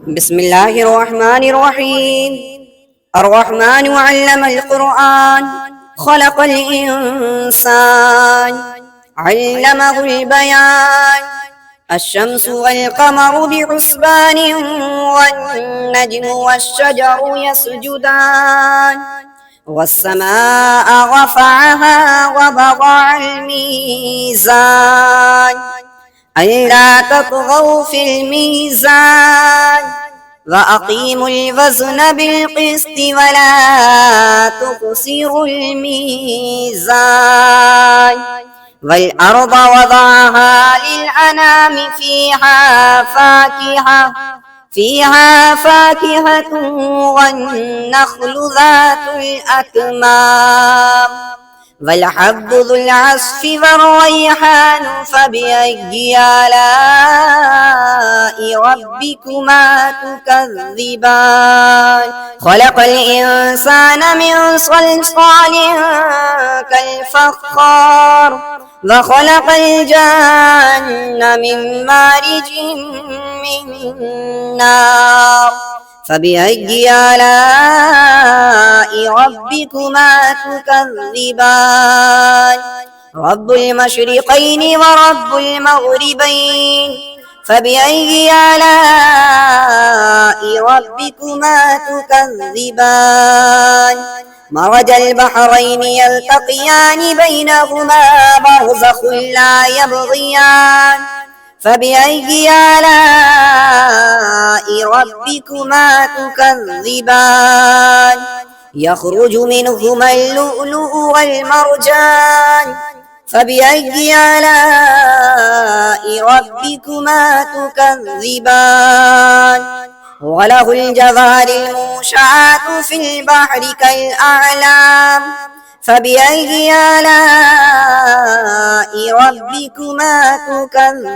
بسم الله الرحمن الرحيم. الرحمن علم القرآن، خلق الإنسان، علمه البيان. الشمس والقمر بحسبان، والنجم والشجر يسجدان، والسماء رفعها ووضع الميزان ألا تطغوا في الميزان وأقيموا الوزن بالقسط ولا تخسروا الميزان. والأرض وضعها للأنام فيها فاكهة والنخل ذات الأكمام والحب ذو العصف والريحان فبأي آلاء ربكما تكذبان. خلق الإنسان من صلصال كالفخار وخلق الجن من مارج من نار فبأي آلاء ربكما تكذبان. رب المشرقين ورب المغربين فبأي آلاء ربكما تكذبان. مرج البحرين يلتقيان بينهما برزخ لا يبغيان فبأي آلاء ربكما تكذبان. يخرج منهما اللؤلؤ والمرجان فبأي آلاء ربكما تكذبان. وله الجوار المنشآت في البحر كالأعلام فبأي آلاء ربكما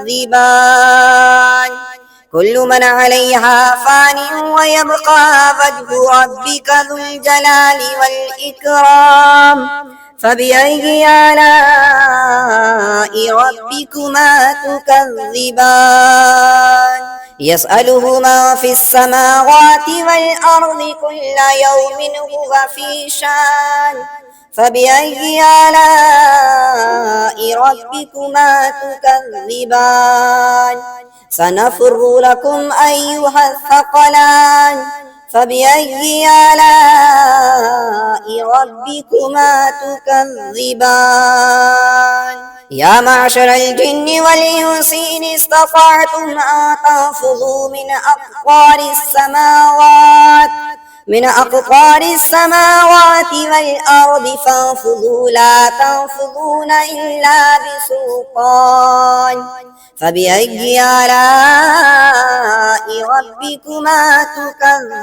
تكذبان. كل من عليها فان ويبقى وجه ربك ذو الجلال والإكرام فبأي آلاء ربكما تكذبان. يسأله ما في السماوات والأرض كل يوم هو في شان فبأي آلاء ربكما تكذبان. سنفرغ لكم أيها الثقلان فبأي آلاء ربكما تكذبان. يا معشر الجن والإنس إن استطعتم أن تنفذوا من أقطار السماوات والأرض فانفذوا لا تنفذون إلا بسلطان فبأي آلاء ربكما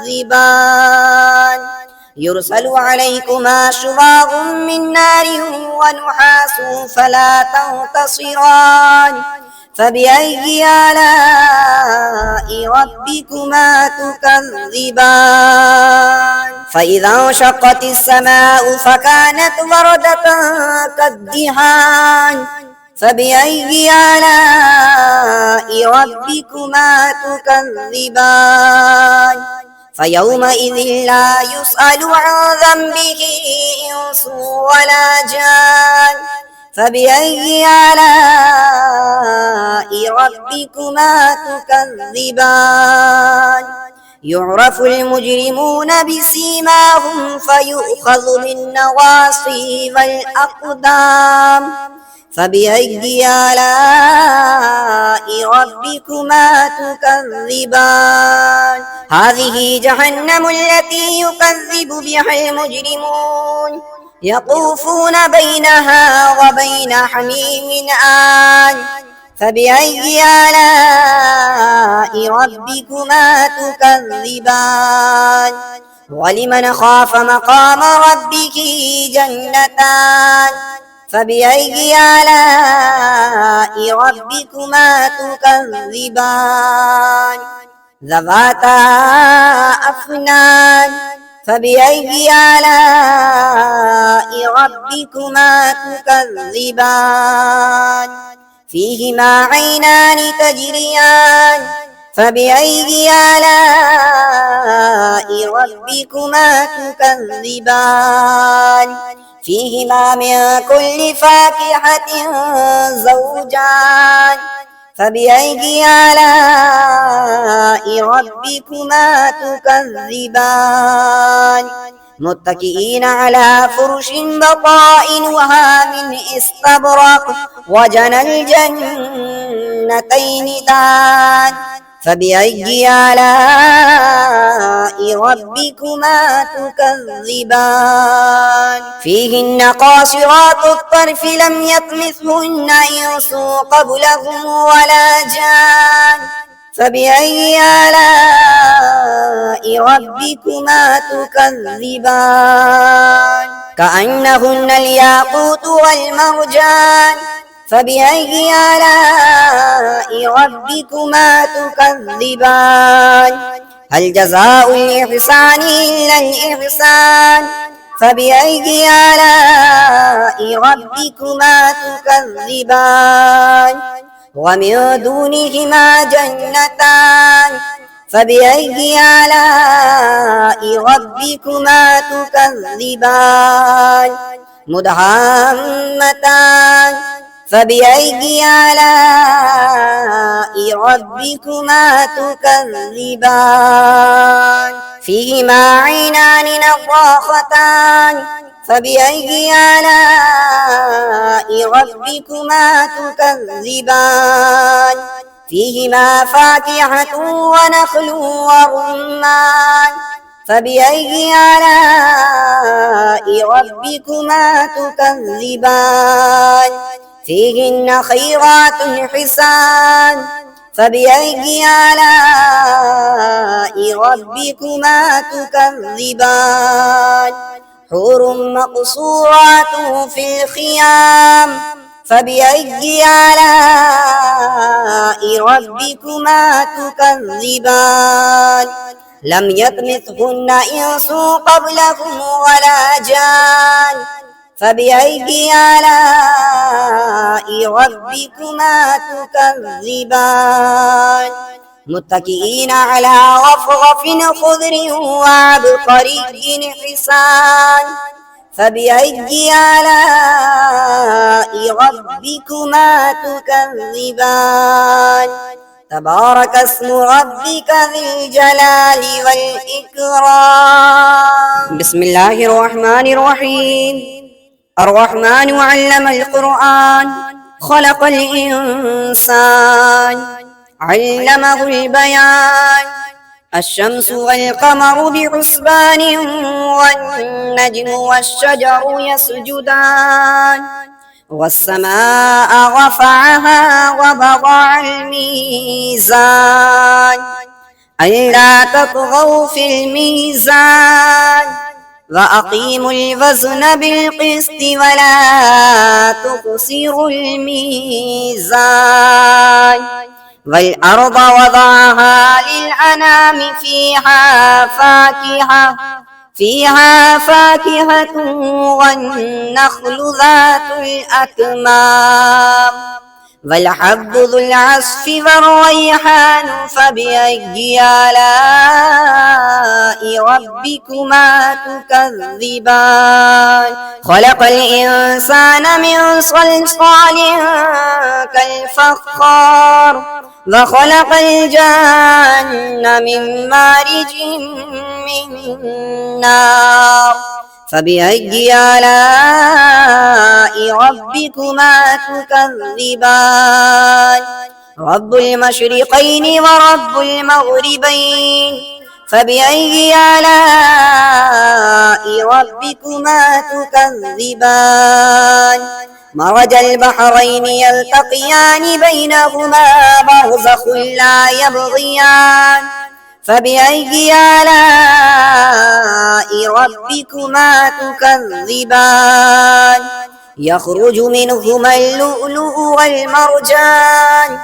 تكذبان. يرسل عليكما شواظ من نار ونحاس فلا تنتصران فبأي آلاء ربكما تكذبان. فإذا انشقت السماء فكانت وردة كالدهان فبأي آلاء ربكما تكذبان. فيومئذ لا يسأل عن ذنبه إنس ولا جان فبأي آلاء ربكما تكذبان. يعرف المجرمون بسيماهم فيؤخذ بالنواصي والأقدام فبأي آلاء ربكما تكذبان. هذه جهنم التي يكذب بها المجرمون يطوفون بينها وبين حميم آن فبأي آلاء ربكما تكذبان. ولمن خاف مقام ربه جنتان فبأي آلاء ربكما تكذبان. ذواتا أفنان فبأي آلاء ربكما تكذبان. فيهما عينان تجريان فبأي آلاء ربكما تكذبان فيهما من كل فاكهة زوجان فبأي آلاء ربكما تكذبان متكئين على فرش بطائنها من استبرق وجنى الجنتين دان فبأي آلاء ربكما تكذبان فيهن قاصرات الطرف لم يطمثهن إنس قبلهم ولا جان فبأي آلاء ربكما تكذبان كأنهن الياقوت والمرجان فبأي آلاء ربكما تكذبان هل جزاء الإحسان إلا الإحسان فبأي آلاء ربكما تكذبان ومن دونهما جنتان فبأي آلاء ربكما تكذبان مدهامتان فبأي آلاء ربكما تكذبان فيهما عينان نضاختان فبأي آلاء ربكما تكذبان فيهما فاكهة ونخل ورمان فبأي آلاء ربكما تكذبان فيهن خيرات حسان فبأي آلاء ربكما تكذبان حور مقصورات في الخيام فبأي آلاء ربكما تكذبان لم يطمثهن إنس قبلهم ولا جان فبأي آلاء ربكما تكذبان متكئين على رفرف خضر وعبقري حسان فبأي آلاء ربكما تكذبان تبارك اسم ربك ذي الجلال والإكرام بسم الله الرحمن الرحيم الرحمن علم القرآن خلق الإنسان علمه البيان الشمس والقمر بحسبان والنجم والشجر يسجدان والسماء رفعها ووضع الميزان ألا تطغوا في الميزان وأقيموا الوزن بالقسط ولا تخسروا الميزان والأرض وضعها للأنام فيها فاكهة والنخل ذات الأكمام والحب ذو العصف والريحان فبأي آلاء ربكما تكذبان خلق الإنسان من صلصال كالفخار وخلق الجن من مارج من نار فبأي آلاء ربكما تكذبان رب المشرقين ورب المغربين فبأي آلاء ربكما تكذبان مرج البحرين يلتقيان بينهما برزخ لا يبغيان فبأي آلاء ربكما تكذبان يخرج منهما اللؤلؤ والمرجان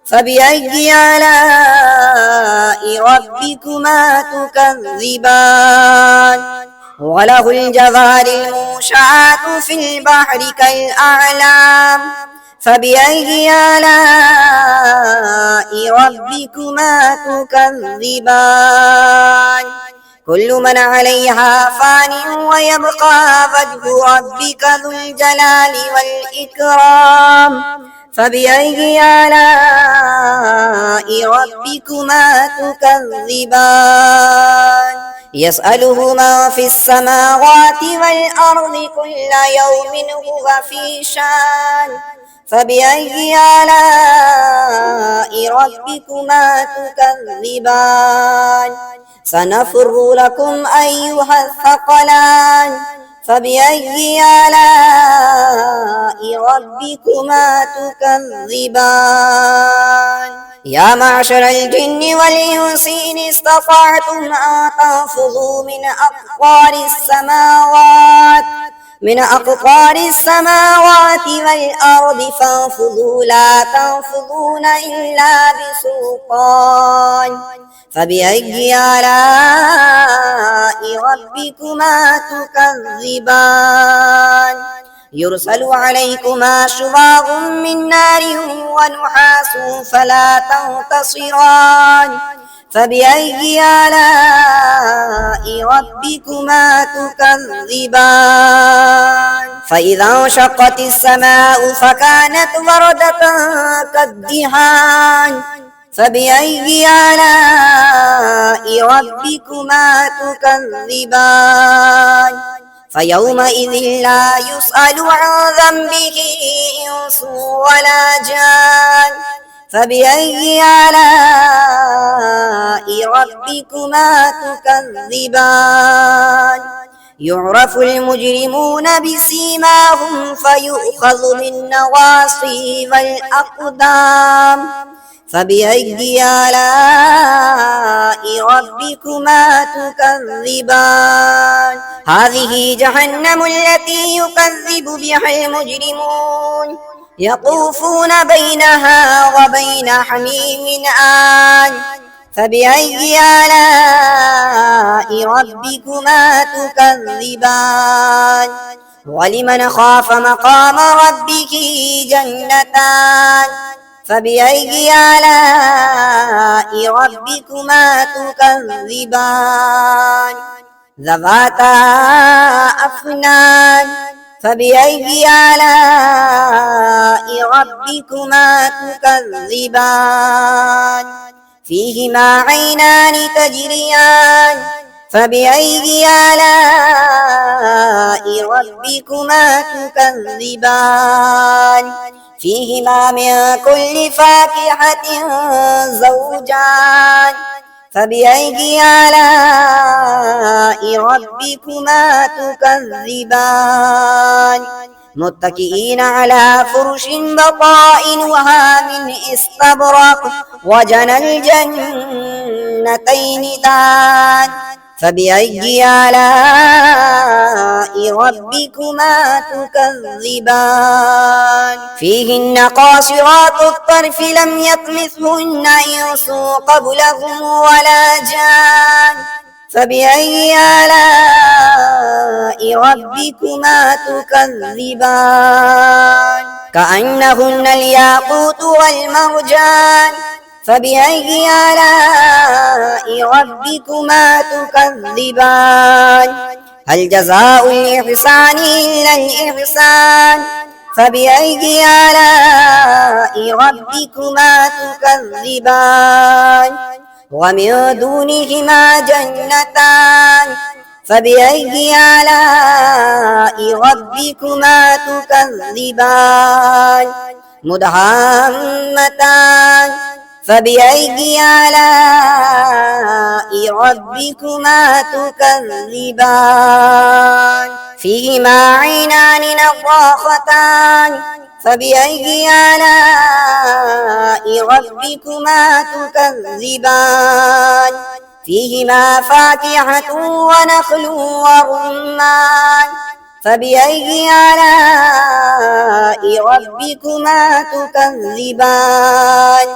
فبأي آلاء ربكما تكذبان وله الجوار المنشآت في البحر كالأعلام فبأي آلاء ربكما تكذبان كل من عليها فان ويبقى وجه ربك ذو الجلال والإكرام فبأي آلاء ربكما تكذبان يسأله من في السماوات والأرض كل يوم هو في شان فبأي آلاء ربكما تكذبان سنفرغ لكم أيها الثقلان فبأي آلاء ربكما تكذبان يا معشر الجن والإنس إن استطعتم أن تنفذوا من أقطار السماوات والأرض فانفذوا لا تنفذون إلا بسلطان فبأي آلاء ربكما تكذبان يرسل عليكما شواظ من نار ونحاس فلا تنتصران فبأي آلاء ربكما تكذبان فإذا انشقت السماء فكانت وردة كالدهان فبأي آلاء ربكما تكذبان فيومئذ لا يسأل عن ذنبه إنس ولا جان فبأي آلاء ربكما تكذبان يعرف المجرمون بسيماهم فيؤخذ بالنواصي والأقدام فبأي آلاء ربكما تكذبان هذه جهنم التي يكذب بها المجرمون يطوفون بينها وبين حميم آن فبأي آلاء ربكما تكذبان ولمن خاف مقام ربه جنتان فبأي آلاء ربكما تكذبان ذواتا أفنان فبأي آلاء ربكما تكذبان فيهما عينان تجريان فبأي آلاء ربكما تكذبان فيهما من كل فاكهة زوجان فبأي آلاء ربكما تكذبان متكئين على فرش بطائنها من استبرق وجنى الجنتين دان فبأي آلاء ربكما تكذبان فيهن قاصرات الطرف لم يطمثهن إنس قبلهم ولا جان فبأي آلاء ربكما تكذبان كأنهن الياقوت والمرجان فبأي آلاء ربكما تكذبان هل جزاء الإحسان إلا الإحسان فبأي آلاء ربكما تكذبان ومن دونهما جنتان فبأي آلاء ربكما تكذبان مدهامتان فبأي آلاء ربكما تكذبان فيهما عينان نضاختان فبأي آلاء ربكما تكذبان فيهما فاكهة ونخل ورمان فبأي آلاء ربكما تكذبان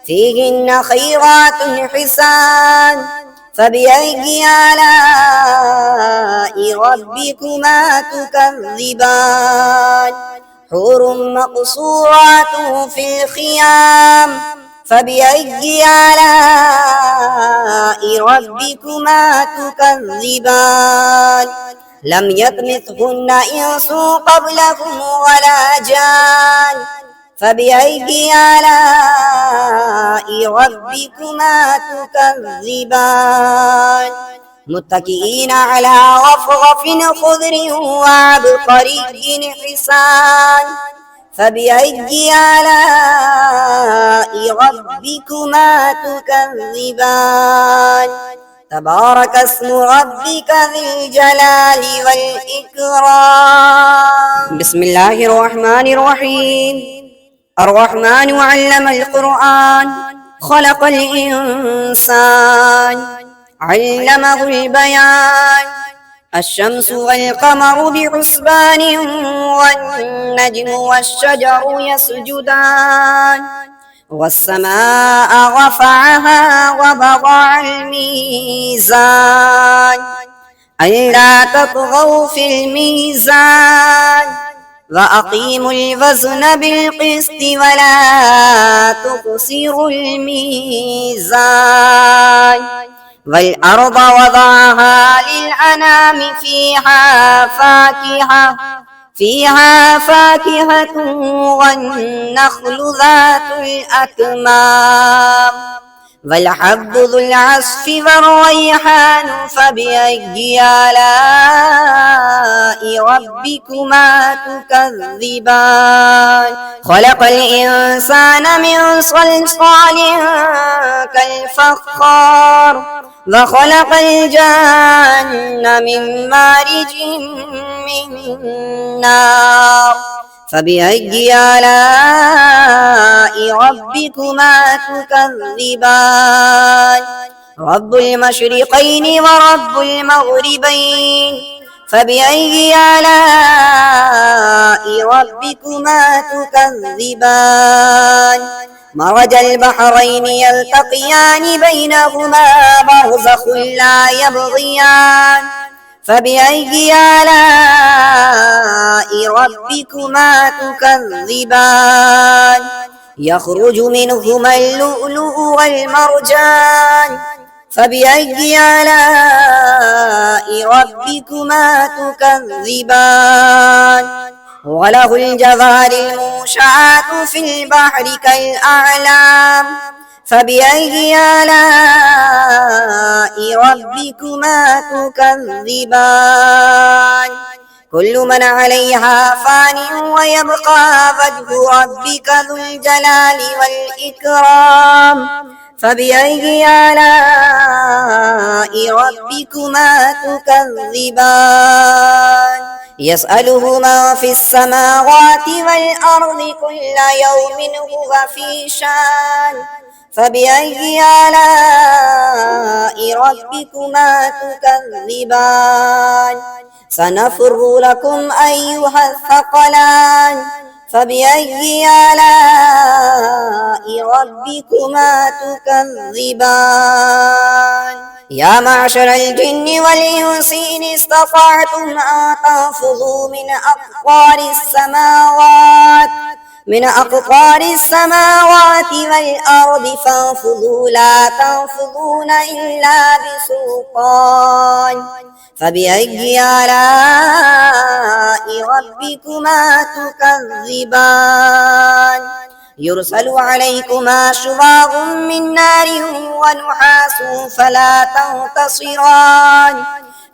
فيهن خيرات حسان فبأي آلاء ربكما تكذبان حور مقصورات في الخيام فبأي آلاء ربكما تكذبان لم يطمثهن إنس قبلكم ولا جان فبأي آلاء ربكما تكذبان متكئين على رفرف خضر وعبقري حسان فبأي آلاء ربكما تكذبان تبارك اسم ربك ذي الجلال والإكرام بسم الله الرحمن الرحيم الرحمن علم القرآن خلق الإنسان علمه البيان الشمس والقمر بحسبان والنجم والشجر يسجدان والسماء رفعها ووضع الميزان ألا تطغوا في الميزان وأقيموا الوزن بالقسط ولا تخسروا الميزان والأرض وضعها للأنام فيها فاكهة والنخل ذات الأكمام والحب ذو العصف والريحان فبأي آلاء ربكما تكذبان خلق الإنسان من صلصال كالفخار وخلق الجن من مارج من نار فبأي آلاء ربكما تكذبان رب المشرقين ورب المغربين فبأي آلاء ربكما تكذبان مرج البحرين يلتقيان بينهما برزخ لا يبغيان فبأي آلاء ربكما تكذبان يخرج منهما اللؤلؤ والمرجان فبأي آلاء ربكما تكذبان وله الجوار المنشآت في البحر كالأعلام فبأي آلاء ربكما تكذبان كل من عليها فان ويبقى وجه ربك ذو الجلال والإكرام فبأي آلاء ربكما تكذبان يسأله ما في السماوات والأرض كل يوم هو في شان فبأي آلاء ربكما تكذبان سنفر لكم أيها الثقلان فبأي آلاء ربكما تكذبان يا معشر الجن والإنس إن استطعتم أن تنفذوا من أقطار السماوات والأرض فانفذوا لا تنفذون إلا بسلطان فبأي آلاء ربكما تكذبان يرسل عليكما شواظ من نار ونحاس فلا تنتصران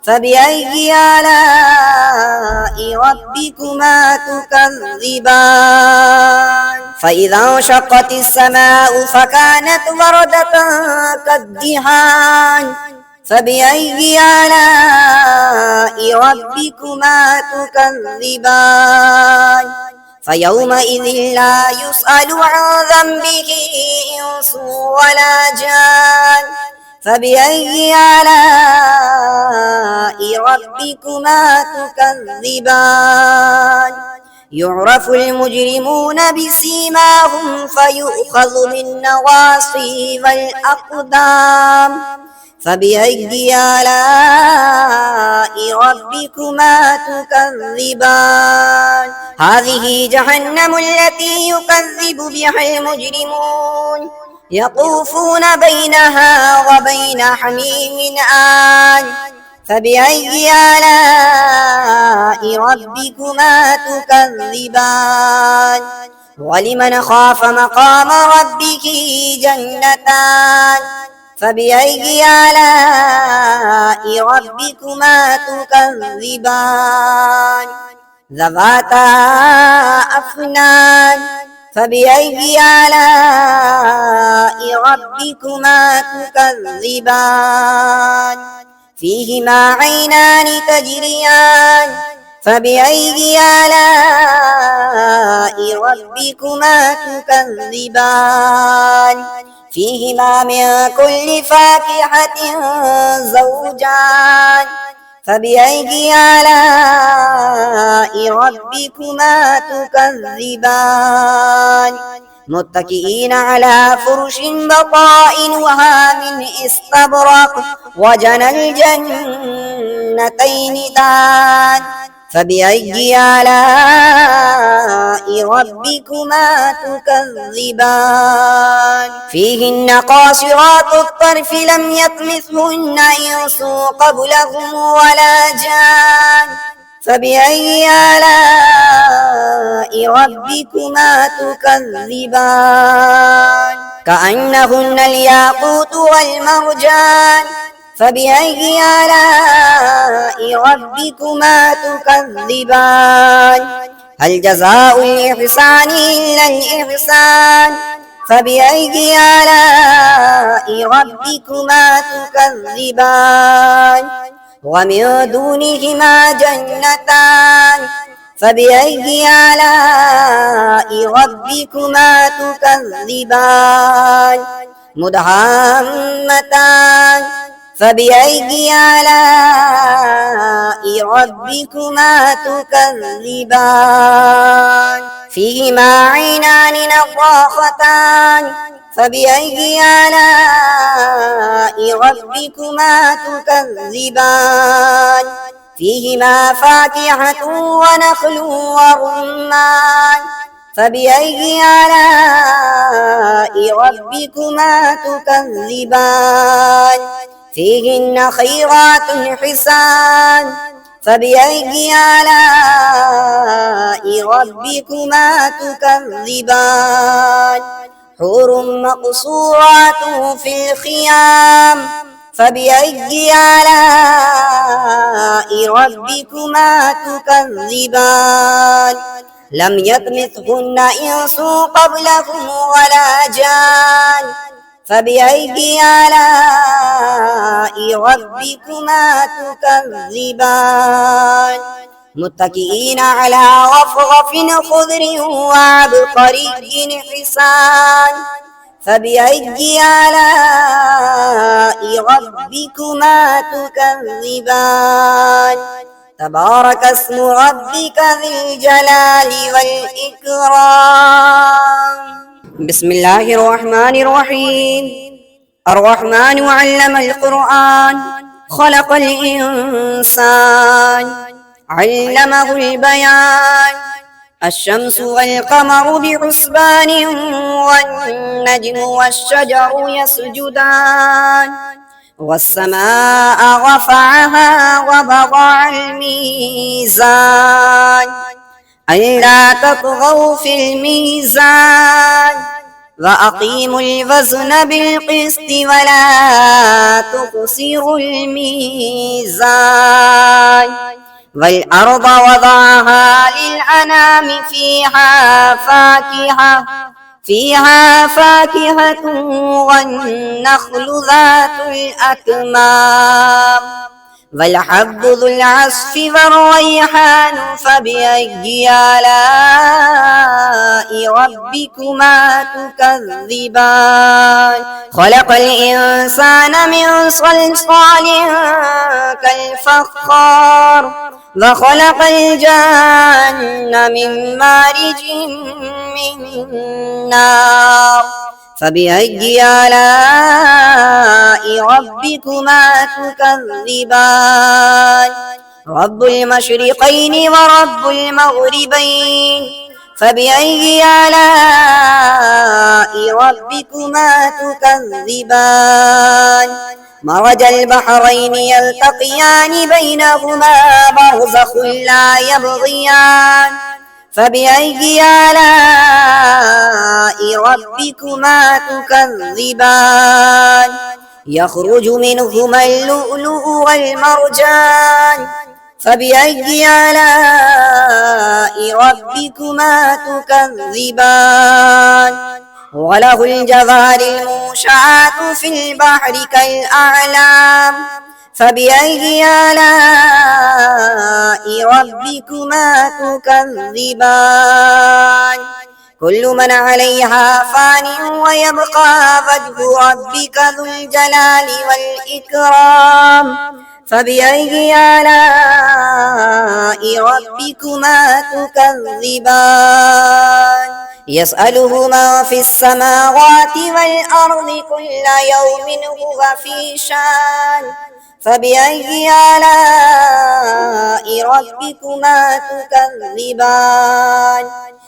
فبأي آلاء ربكما تكذبان فإذا انشقت السماء فكانت وردة كالدهان فبأي آلاء ربكما تكذبان فيومئذ لا يسأل عن ذنبه إنس ولا جان فبأي آلاء ربكما تكذبان يعرف المجرمون بسيماهم فيؤخذ بالنواصي والأقدام فبأي آلاء ربكما تكذبان هذه جهنم التي يكذب بها المجرمون يطوفون بينها وبين حميم آن فبأي آلاء ربكما تكذبان ولمن خاف مقام ربه جنتان فبأي آلاء ربكما تكذبان ذواتا أفنان فبأي آلاء ربكما تكذبان فيهما عينان تجريان فبأي آلاء ربكما تكذبان فيهما من كل فاكهة زوجان فبأي آلاء ربكما تكذبان متكئين على فرش بطائنها من استبرق وجنى الجنتين دان فبأي آلاء ربكما تكذبان فيهن قاصرات الطرف لم يطمثهن إنس قبلهم ولا جان فبأي آلاء ربكما تكذبان كأنهن الياقوت والمرجان فبأي آلاء ربكما تكذبان هل جزاء الإحسان إلا الإحسان فبأي آلاء ربكما تكذبان ومن دونهما جنتان فبأي آلاء ربكما تكذبان مدهامتان فبأي آلاء ربكما تكذبان فيهما عينان نضاختان فبأي آلاء ربكما تكذبان فيهما فاكهة ونخل ورمان فبأي آلاء ربكما تكذبان فيهن خيرات حسان فبأي آلاء ربكما تكذبان حور مقصورات في الخيام فبأي آلاء ربكما تكذبان لم يطمثهن إنس قبلهم ولا جان فبأي آلاء ربكما تكذبان متكئين على رفرف خضر وعبقري حسان فبأي آلاء ربكما تكذبان تبارك اسم ربك ذي الجلال والإكرام بسم الله الرحمن الرحيم الرحمن علم القرآن خلق الإنسان علمه البيان الشمس والقمر بحسبان والنجم والشجر يسجدان والسماء رفعها ووضع الميزان ألا تطغوا في الميزان وأقيموا الوزن بالقسط ولا تخسروا الميزان والأرض وضعها للأنام فيها فاكهة والنخل ذات الأكمام والحب ذو العصف والريحان فبأي آلاء ربكما تكذبان خلق الإنسان من صلصال كالفخار وخلق الجن من مارج من نار فبأي آلاء ربكما تكذبان رب المشرقين ورب المغربين فبأي آلاء ربكما تكذبان مرج البحرين يلتقيان بينهما برزخ لا يبغيان فبأي آلاء ربكما تكذبان يخرج منهما اللؤلؤ والمرجان فبأي آلاء ربكما تكذبان وله الجوار المنشآت في البحر كالأعلام فبأي آلاء ربكما تكذبان كل من عليها فان ويبقى وجه ربك ذو الجلال والإكرام فبأي آلاء ربكما تكذبان يسأله من في السماوات والأرض كل يوم هو في شان فبأي آلاء ربكما تكذبان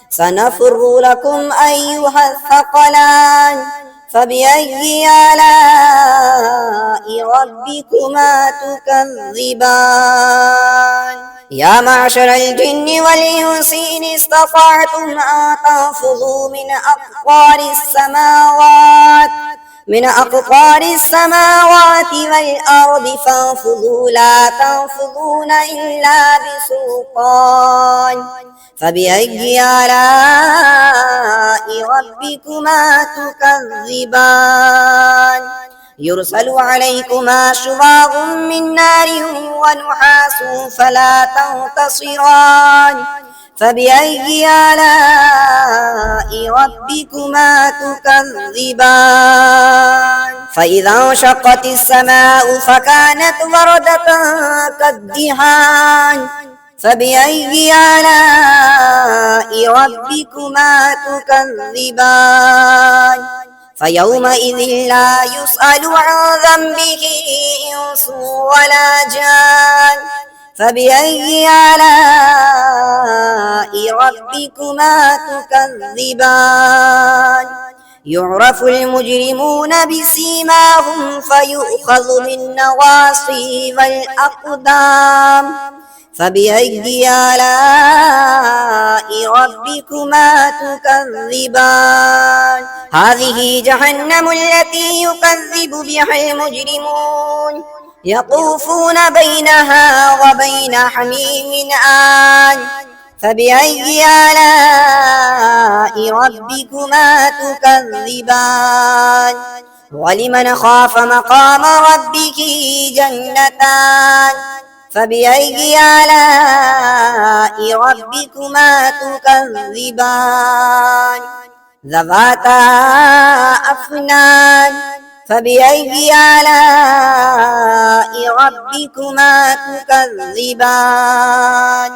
سنفر لكم أيها الثقلان فبأي آلاء ربكما تكذبان يا معشر الجن والإنس إن استطعتم أن تنفذوا من أقطار السماوات والأرض فانفذوا لا تنفذون إلا بسلطان فبأي آلاء ربكما تكذبان يرسل عليكما شواظ من نار ونحاس فلا تنتصران فبأي آلاء ربكما تكذبان فإذا انشقت السماء فكانت وردة كالدهان فبأي آلاء ربكما تكذبان فيومئذ لا يسأل عن ذنبه إنس ولا جان فبأي آلاء ربكما تكذبان يعرف المجرمون بسيماهم فيؤخذ بالنواصي والأقدام فبأي آلاء ربكما تكذبان هذه جهنم التي يكذب بها المجرمون يطوفون بينها وبين حميم آن فبأي آلاء ربكما تكذبان ولمن خاف مقام ربه جنتان فبأي آلاء ربكما تكذبان ذواتا أفنان فبأي آلاء ربكما تكذبان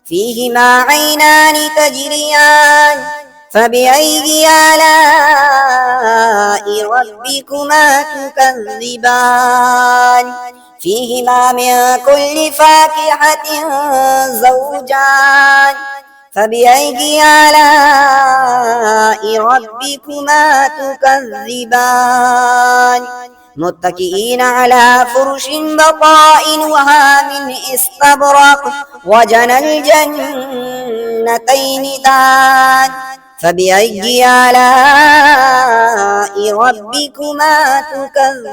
فيهما عينان تجريان فبأي آلاء ربكما تكذبان فيهما من كل فاكهة زوجان فبأي آلاء ربكما تكذبان متكئين على فرش بطائنها من استبرق وجنى الجنتين دان فبأي آلاء ربكما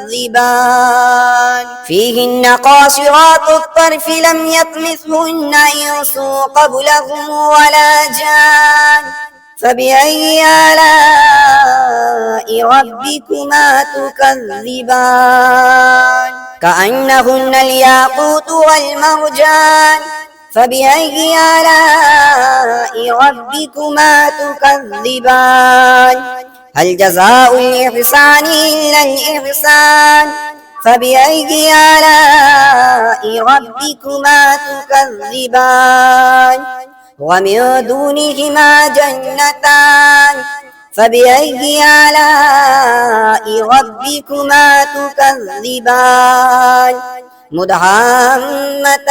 تكذبان فيهن قاصرات الطرف لم يطمثهن إنس قبلهم ولا جان فبأي آلاء ربكما تكذبان كأنهن الياقوت والمرجان فبأي آلاء ربكما تكذبان هل جزاء الإحسان إلا الإحسان فبأي آلاء ربكما تكذبان ومن دونهما جنتان فبأي آلاء ربكما تكذبان مدهامتان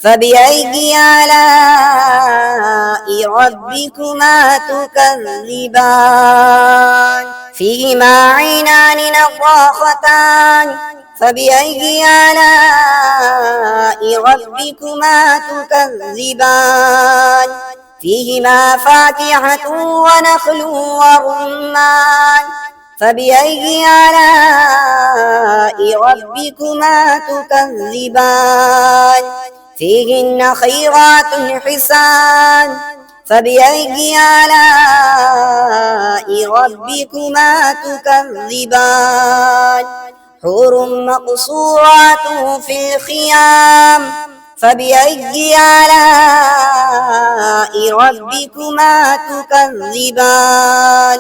فبأي آلاء ربكما تكذبان فيهما عينان نضاختان فبأي آلاء ربكما تكذبان فيهما فاكهة ونخل ورمان فبأي آلاء ربكما تكذبان فيهن خيرات حسان فبأي آلاء ربكما تكذبان حور مقصورات في الخيام فبأي آلاء ربكما تكذبان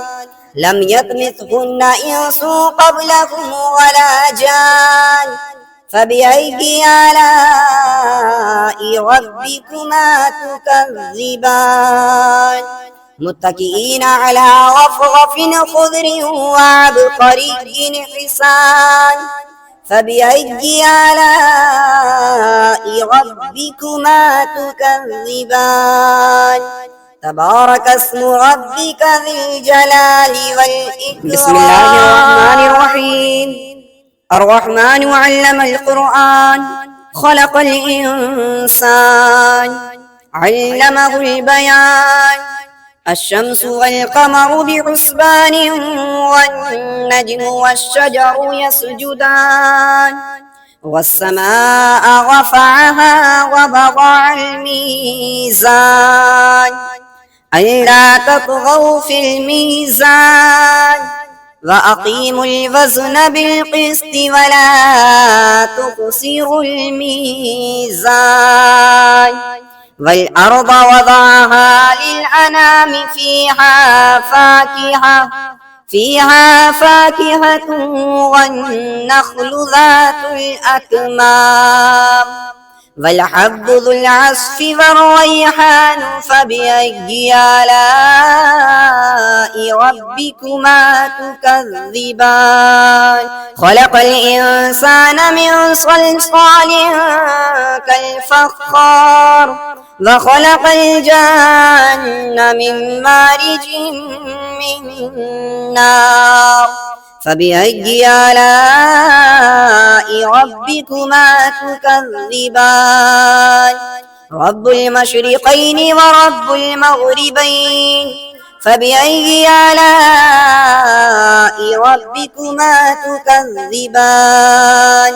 لم يطمثهن إنس قبلهم ولا جان فبأي آلاء ربكما تكذبان متكئين على رفرف خضر وعبقري حسان فبأي آلاء ربكما تكذبان تبارك اسم ربك ذي الجلال والإكرام بسم الله الرحمن الرحيم الرحمن علم القرآن خلق الإنسان علمه البيان الشمس والقمر بحسبان والنجم والشجر يسجدان والسماء رفعها ووضع الميزان ألا تطغوا في الميزان وأقيموا الوزن بالقسط ولا تخسروا الميزان والأرض وضعها للأنام فيها فاكهة والنخل ذات الأكمام والحب ذو العصف والريحان فبأي آلاء ربكما تكذبان خلق الإنسان من صلصال كالفخار وخلق الجن من مارج من نار فبأي آلاء ربكما تكذبان رب المشرقين ورب المغربين فبأي آلاء ربكما تكذبان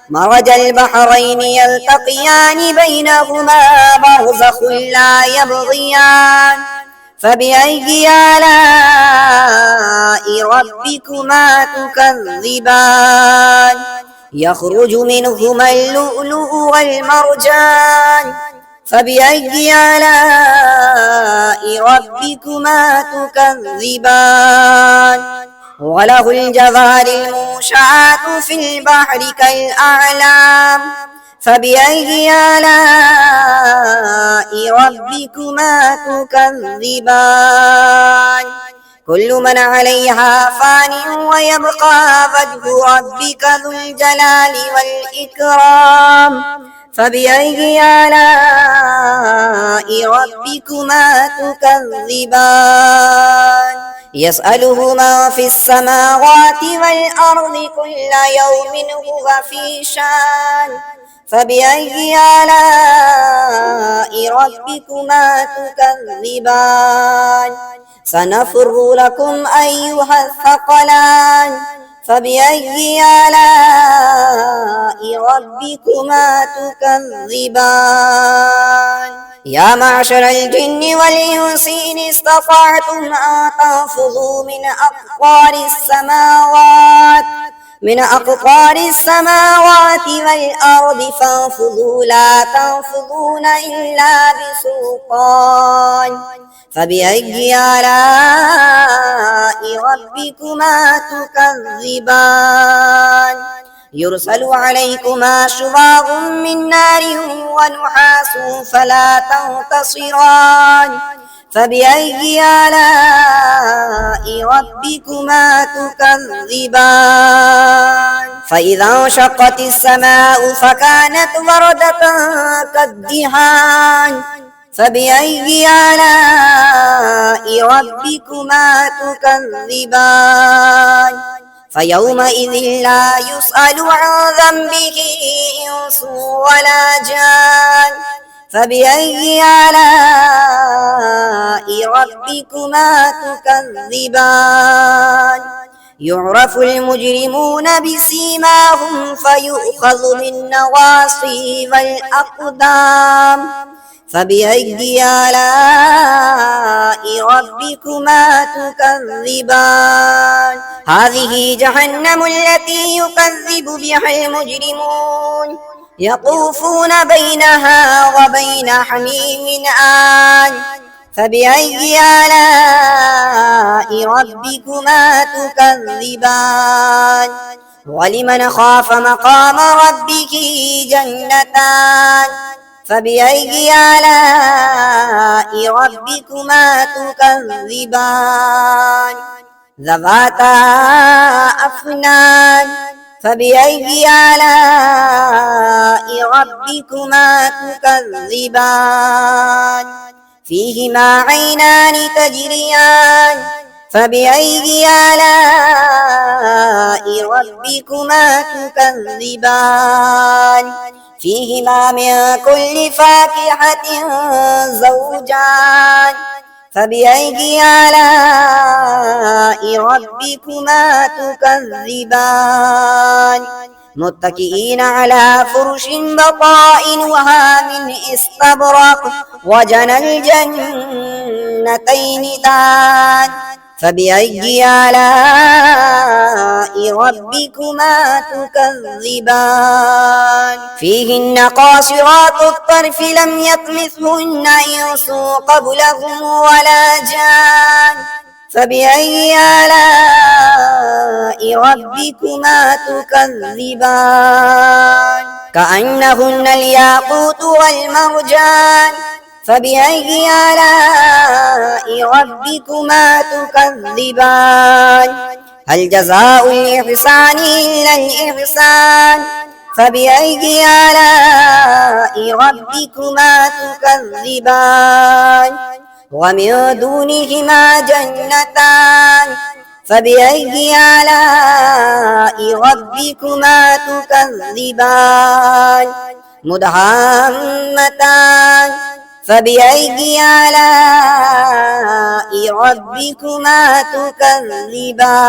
مرج البحرين يلتقيان بينهما برزخ لا يبغيان فبأي آلاء ربكما تكذبان يخرج منهما اللؤلؤ والمرجان فبأي آلاء ربكما تكذبان وله الجوار المنشآت في البحر كالأعلام فبأي آلاء ربكما تكذبان كل من عليها فان ويبقى وجه ربك ذو الجلال والإكرام فبأي آلاء ربكما تكذبان يسأله من في السماوات والأرض كل يوم هو في شان فبأي آلاء ربكما تكذبان سنفر لكم أيها الثقلان فبأي آلاء ربكما تكذبان يا معشر الجن والإنس إن استطعتم أن تنفذوا من أقطار السماوات والأرض فانفذوا لا تنفذون إلا بسلطان فبأي آلاء ربكما تكذبان يرسل عليكما شواظ من نار ونحاس فلا تنتصران فبأي آلاء ربكما تكذبان فإذا انشقت السماء فكانت وردة كالدهان فبأي آلاء ربكما تكذبان فيومئذ لا يسأل عن ذنبه إنس ولا جان فبأي آلاء ربكما تكذبان يعرف المجرمون بسيماهم فيؤخذ بالنواصي والأقدام فبأي آلاء ربكما تكذبان هذه جهنم التي يكذب بها المجرمون يطوفون بينها وبين حميم آن فبأي آلاء ربكما تكذبان ولمن خاف مقام ربه جنتان فبأي آلاء ربكما تكذبان ذواتا أفنان فبأي آلاء ربكما تكذبان فيهما عينان تجريان فبأي آلاء ربكما تكذبان فيهما من كل فاكهة زوجان فبأي آلاء ربكما تكذبان متكئين على فرش بطائنها من استبرق وجنى الجنتين دان فبأي آلاء ربكما تكذبان فيهن قاصرات الطرف لم يطمثهن إنس قبلهم ولا جان فبأي آلاء ربكما تكذبان كأنهن الياقوت والمرجان فبأي آلاء ربكما تكذبان هل جزاء الإحسان إلا الإحسان فبأي آلاء ربكما تكذبان ومن دونهما جنتان فبأي آلاء ربكما تكذبان مدهامتان فبأي آلاء ربكما تكذبان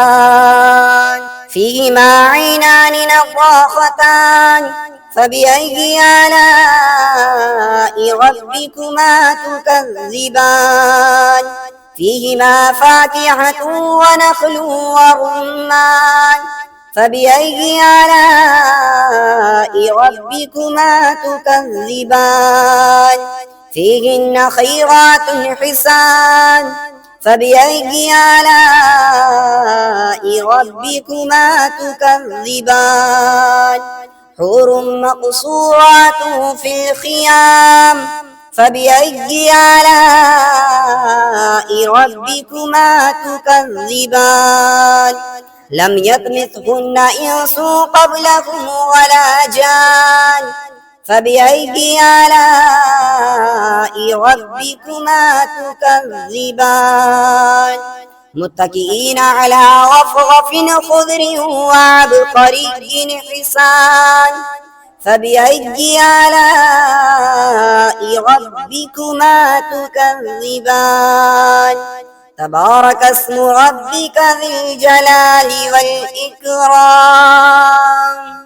فيهما عينان نضاختان فبأي آلاء ربكما تكذبان فيهما فاكهة ونخل ورمان فبأي آلاء ربكما تكذبان فيهن خيرات حسان فبأي آلاء ربكما تكذبان حور مقصورات في الخيام فبأي آلاء ربكما تكذبان لم يطمثهن إنس قبلهم ولا جان فبأي آلاء ربكما تكذبان متكئين على رفرف خضر وعبقري حسان فبأي آلاء ربكما تكذبان تبارك اسم ربك ذي الجلال والإكرام.